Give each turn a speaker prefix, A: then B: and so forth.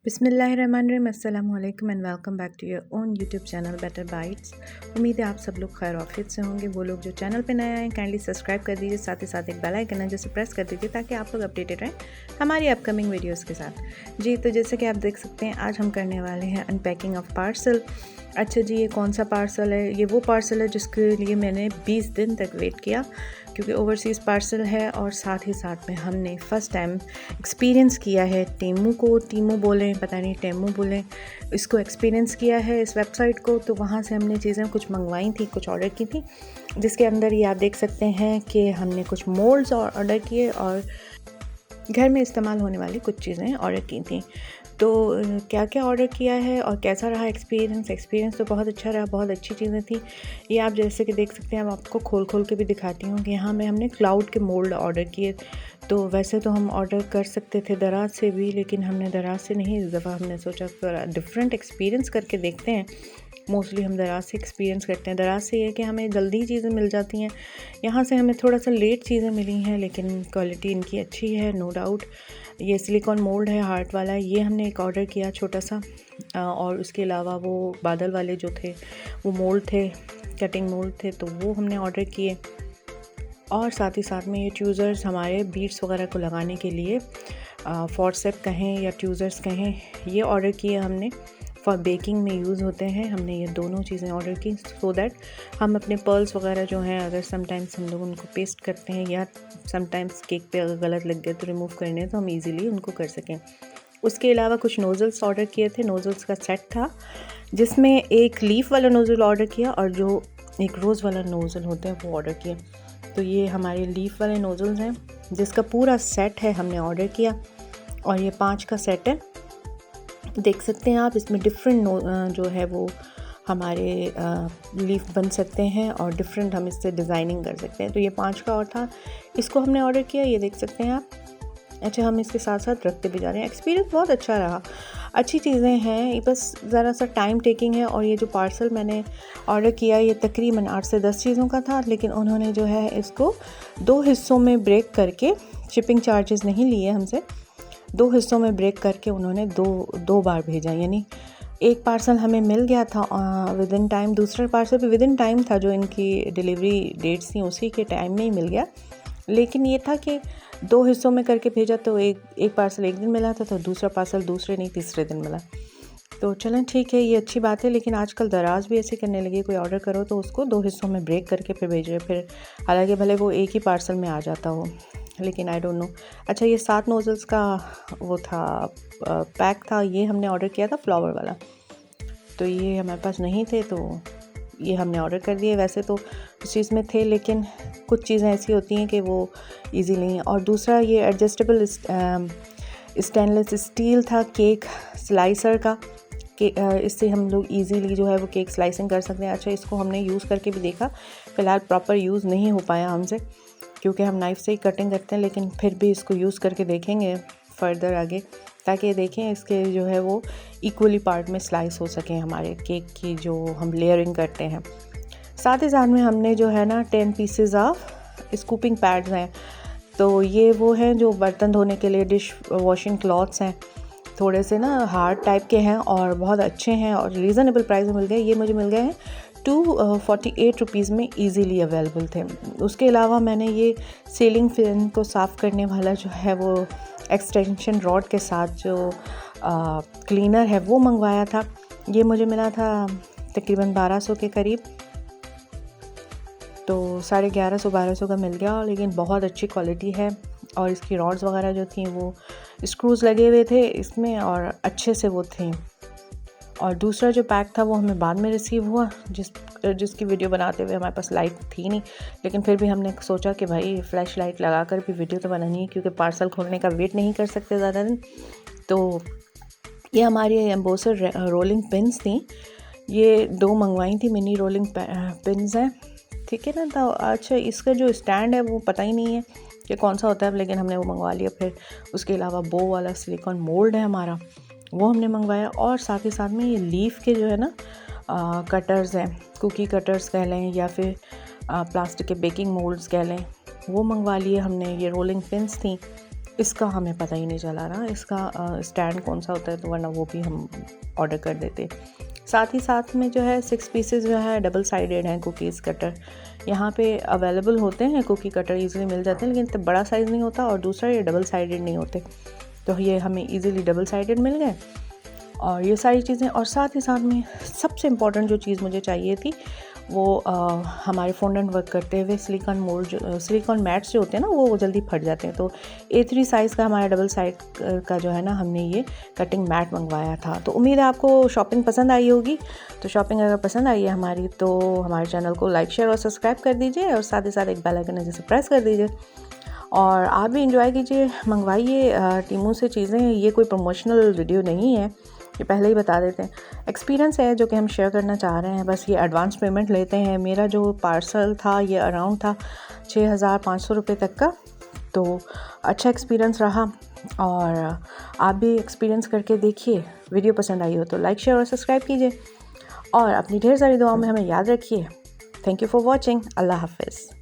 A: बिस्मिल्लाहिर्रहमानिर्रहीम, अस्सलाम वालेकुम and welcome back to your own YouTube channel Better Bytes. उम्मीद है आप सब लोग खैर ऑफियत से होंगे। वो लोग जो चैनल पे नए आए काइंडली सब्सक्राइब कर दीजिए, साथ ही साथ एक बेल आइकन है जिसे प्रेस कर दीजिए ताकि आप लोग अपडेटेड रहें हमारी अपकमिंग वीडियोस के साथ। जी, तो जैसे कि आप देख सकते हैं आज हम करने वाले हैं अनपैकिंग ऑफ पार्सल। अच्छा जी, ये कौन सा पार्सल है? ये वो पार्सल है जिसके लिए मैंने 20 दिन तक वेट किया, क्योंकि ओवरसीज़ पार्सल है और साथ ही साथ में हमने फ़र्स्ट टाइम एक्सपीरियंस किया है टेमू को। टीमू बोलें, पता नहीं टेमू बोलें, इसको एक्सपीरियंस किया है इस वेबसाइट को। तो वहाँ से हमने चीज़ें कुछ मंगवाई थी, कुछ ऑर्डर की थी, जिसके अंदर ये आप देख सकते हैं कि हमने कुछ मोल्ड्स ऑर्डर किए और घर में इस्तेमाल होने वाली कुछ चीज़ें ऑर्डर की थी। तो क्या क्या ऑर्डर किया है और कैसा रहा एक्सपीरियंस तो बहुत अच्छा रहा, बहुत अच्छी चीज़ें थी। ये आप जैसे कि देख सकते हैं, अब आपको खोल के भी दिखाती हूँ कि यहाँ में हमने क्लाउड के मोल्ड ऑर्डर किए। तो वैसे तो हम ऑर्डर कर सकते थे दराज से भी, लेकिन हमने दराज से नहीं, इस दफ़ा हमने सोचा थोड़ा डिफरेंट एक्सपीरियंस करके देखते हैं। मोस्टली हम दराज से एक्सपीरियंस करते हैं। दराज से ये कि हमें जल्दी चीज़ें मिल जाती हैं, यहाँ से हमें थोड़ा सा लेट चीज़ें मिली हैं, लेकिन क्वालिटी इनकी अच्छी है, नो डाउट। ये सिलिकॉन मोल्ड है, हार्ट वाला, ये हमने एक ऑर्डर किया छोटा सा। और उसके अलावा वो बादल वाले जो थे वो मोल्ड थे, कटिंग मोल्ड थे, तो वो हमने ऑर्डर किए। और साथ ही साथ में ये ट्यूज़र्स हमारे बीट्स वगैरह को लगाने के लिए, फॉर्सेप कहें या ट्यूज़र्स कहें, ये ऑर्डर किए हमने। फॉर बेकिंग में यूज़ होते हैं, हमने ये दोनों चीज़ें ऑर्डर की सो दैट हम अपने पर्ल्स वगैरह जो हैं, अगर समटाइम्स हम लोग उनको पेस्ट करते हैं या समटाइम्स केक पे अगर गलत लग गए तो रिमूव करने हैं, तो हम इजीली उनको कर सकें। उसके अलावा कुछ नोज़ल्स ऑर्डर किए थे। नोज़ल्स का सेट था जिसमें एक लीफ वाला नोज़ल ऑर्डर किया और जो एक रोज़ वाला नोज़ल होता है वो ऑर्डर किया। तो ये हमारे लीफ वाले नोज़ल्स हैं जिसका पूरा सेट है, हमने ऑर्डर किया। और ये 5 का सेट है, देख सकते हैं आप। इसमें डिफरेंट जो है वो हमारे लीफ बन सकते हैं और डिफरेंट हम इससे डिज़ाइनिंग कर सकते हैं। तो ये 5 का और था, इसको हमने ऑर्डर किया, ये देख सकते हैं आप। अच्छा, हम इसके साथ साथ रखते भी जा रहे हैं। एक्सपीरियंस बहुत अच्छा रहा, अच्छी चीज़ें हैं, ये बस ज़रा सा टाइम टेकिंग है। और ये जो पार्सल मैंने ऑर्डर किया ये तकरीबन 8 से 10 चीज़ों का था, लेकिन उन्होंने जो है इसको 2 हिस्सों में ब्रेक करके, शिपिंग चार्जेस नहीं लिए हमसे, 2 हिस्सों में ब्रेक करके उन्होंने दो बार भेजा। यानी एक पार्सल हमें मिल गया था विद इन टाइम, दूसरा पार्सल भी विद इन टाइम था, जो इनकी डिलीवरी डेट्स थी उसी के टाइम में ही मिल गया। लेकिन ये था कि 2 हिस्सों में करके भेजा, तो एक पार्सल एक दिन मिला था, तो दूसरा पार्सल दूसरे नहीं तीसरे दिन मिला। तो चलें ठीक है, ये अच्छी बात है। लेकिन आजकल दराज भी ऐसे करने लगी, कोई ऑर्डर करो तो उसको 2 हिस्सों में ब्रेक करके फिर भेज रहे, फिर हालांकि भले वो एक ही पार्सल में आ जाता हो, लेकिन आई डोंट नो। अच्छा, ये 7 नोज़ल्स का वो था, पैक था, ये हमने ऑर्डर किया था फ्लावर वाला। तो ये हमारे पास नहीं थे, तो ये हमने ऑर्डर कर दिए। वैसे तो उस चीज़ में थे, लेकिन कुछ चीज़ें ऐसी होती हैं कि वो ईजीली नहीं। और दूसरा ये एडजस्टेबल स्टेनलेस स्टील था, केक स्लाइसर का, कि इससे हम लोग इजीली जो है वो केक स्लाइसिंग कर सकते हैं। अच्छा, इसको हमने यूज़ करके भी देखा, फ़िलहाल प्रॉपर यूज़ नहीं हो पाया हमसे, क्योंकि हम नाइफ़ से ही कटिंग करते हैं, लेकिन फिर भी इसको यूज़ करके देखेंगे फ़र्दर आगे, ताकि देखें इसके जो है वो इक्वली पार्ट में स्लाइस हो सकें हमारे केक की जो हम लेयरिंग करते हैं। साथ ही साथ में हमने जो है ना 10 पीसेस ऑफ स्कूपिंग पैड्स हैं। तो ये वो हैं जो बर्तन धोने के लिए, डिश वॉशिंग क्लॉथ्स हैं, थोड़े से ना हार्ड टाइप के हैं और बहुत अच्छे हैं और रीज़नेबल प्राइस में मिल गए। ये मुझे मिल गए हैं 248 रुपीज़ में, इजीली अवेलेबल थे। उसके अलावा मैंने ये सीलिंग फैन को साफ़ करने वाला जो है वो एक्सटेंशन रॉड के साथ जो क्लीनर है वो मंगवाया था। ये मुझे मिला था तकरीबन 1200 के करीब, तो 1150-1200 का मिल गया, लेकिन बहुत अच्छी क्वालिटी है। और इसकी रॉड्स वगैरह जो थी वो स्क्रूज़ लगे हुए थे इसमें और अच्छे से वो थे। और दूसरा जो पैक था वो हमें बाद में रिसीव हुआ, जिसकी वीडियो बनाते हुए हमारे पास लाइट थी नहीं, लेकिन फिर भी हमने सोचा कि भाई फ्लैश लाइट लगा कर भी वीडियो तो बनानी है, क्योंकि पार्सल खोलने का वेट नहीं कर सकते ज़्यादा दिन। तो ये हमारी एम्बोसर रोलिंग पिन्स थी, ये 2 मंगवाई थी, मिनी रोलिंग पिन्स हैं, ठीक है ना। तो अच्छा, इसका जो स्टैंड है वो पता ही नहीं है कि कौन सा होता है, लेकिन हमने वो मंगवा लिया। फिर उसके अलावा बो वाला सिलिकॉन मोल्ड है हमारा, वो हमने मंगवाया। और साथ ही साथ में ये लीफ के जो है ना कटर्स हैं, कुकी कटर्स कह लें या फिर प्लास्टिक के बेकिंग मोल्ड्स कह लें, वो मंगवा लिए हमने। ये रोलिंग पिन्स थी, इसका हमें पता ही नहीं चला ना, इसका स्टैंड कौन सा होता है, तो वरना वो भी हम ऑर्डर कर देते। साथ ही साथ में जो है 6 पीसेस जो है डबल साइडेड हैं कुकीज़ कटर। यहाँ पे अवेलेबल होते हैं कुकी कटर, ईज़िली मिल जाते हैं, लेकिन इतना बड़ा साइज़ नहीं होता, और दूसरा ये डबल साइडेड नहीं होते, तो ये हमें ईज़िली डबल साइडेड मिल गए। और ये सारी चीज़ें, और साथ ही साथ में सबसे इम्पॉर्टेंट जो चीज़ मुझे चाहिए थी वो हमारे फॉन्डेंट वर्क करते हुए सिलिकॉन मोल्ड, जो सिलिकॉन मैट्स जो होते हैं ना, वो जल्दी फट जाते हैं। तो A3 साइज़ का हमारा डबल साइड का जो है ना, हमने ये कटिंग मैट मंगवाया था। तो उम्मीद है आपको शॉपिंग पसंद आई होगी। तो शॉपिंग अगर पसंद आई है हमारी, तो हमारे चैनल को लाइक, शेयर और सब्सक्राइब कर दीजिए, और साथ ही साथ एक बेल आइकन है जिसे प्रेस कर दीजिए। और आप भी इंजॉय कीजिए, मंगवाइए टीमू से चीज़ें। ये कोई प्रमोशनल वीडियो नहीं है, ये पहले ही बता देते हैं, एक्सपीरियंस है जो कि हम शेयर करना चाह रहे हैं। बस ये एडवांस पेमेंट लेते हैं। मेरा जो पार्सल था ये अराउंड था 6500 रुपये तक का। तो अच्छा एक्सपीरियंस रहा, और आप भी एक्सपीरियंस करके देखिए। वीडियो पसंद आई हो तो लाइक, शेयर और सब्सक्राइब कीजिए, और अपनी ढेर सारी दुआओं में हमें याद रखिए। Thank you for watching. अल्लाह हाफ़िज़।